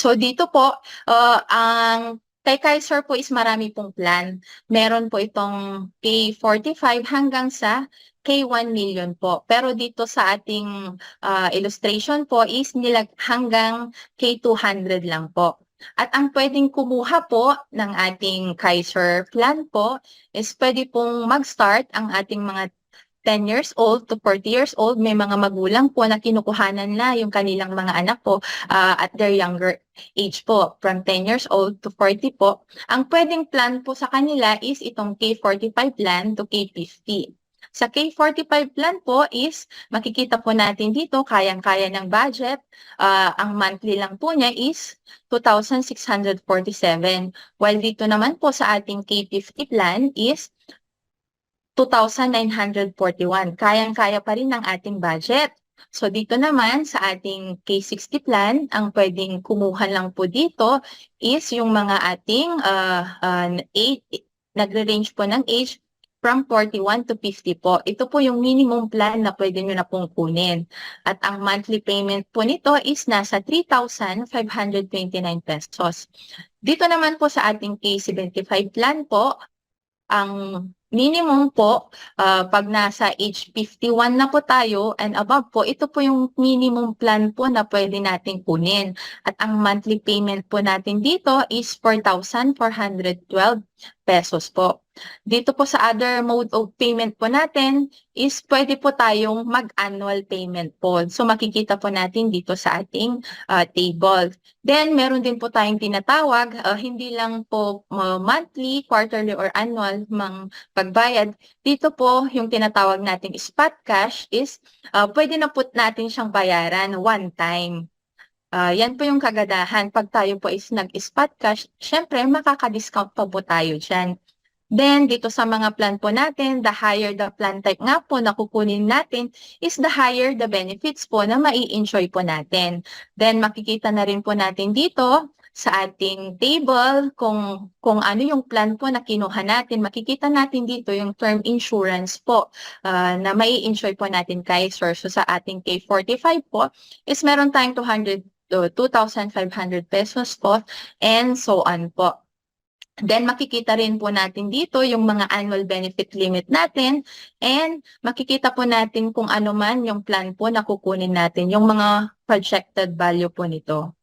So dito po, ang kay Kaiser po is marami pong plan. Meron po itong K45 hanggang sa K1 million po. Pero dito sa ating illustration po is hanggang K200 lang po. At ang pwedeng kumuha po ng ating Kaiser plan po is pwede pong mag-start ang ating mga 10 years old to 40 years old, may mga magulang po na kinukuhanan na yung kanilang mga anak po at their younger age po, from 10 years old to 40 po. Ang pwedeng plan po sa kanila is itong K45 plan to K50. Sa K45 plan po is, makikita po natin dito, kayang-kaya ng budget. Ang monthly lang po niya is 2,647. While dito naman po sa ating K50 plan is 2,941. Kayang-kaya pa rin ng ating budget. So dito naman sa ating K60 plan, ang pwedeng kumuha lang po dito is yung mga ating nagre-range po ng age from 41 to 50 po. Ito po yung minimum plan na pwede nyo na pong kunin. At ang monthly payment po nito is nasa 3,529 pesos. Dito naman po sa ating K75 plan po, ang minimum po, pag nasa age 51 na po tayo and above po, ito po yung minimum plan po na pwede natin kunin. At ang monthly payment po natin dito is 4,412 pesos po. Dito po sa other mode of payment po natin is pwede po tayong mag-annual payment po. So makikita po natin dito sa ating table. Then meron din po tayong tinatawag, hindi lang po monthly, quarterly, or annual mang pagbayad. Dito po yung tinatawag nating spot cash is pwede na po natin siyang bayaran one time. Yan po yung kagadahan. Pag tayo po is nag-spot cash, syempre makaka-discount pa po tayo dyan. Then, dito sa mga plan po natin, the higher the plan type nga po na kukunin natin is the higher the benefits po na mai-enjoy po natin. Then, makikita na rin po natin dito sa ating table kung ano yung plan po na kinuha natin. Makikita natin dito yung term insurance po na mai-enjoy po natin Kaiser. So, sa ating K45 po is meron tayong 2,500 pesos po and so on po. Then makikita rin po natin dito yung mga annual benefit limit natin and makikita po natin kung ano man yung plan po na kukunin natin, yung mga projected value po nito.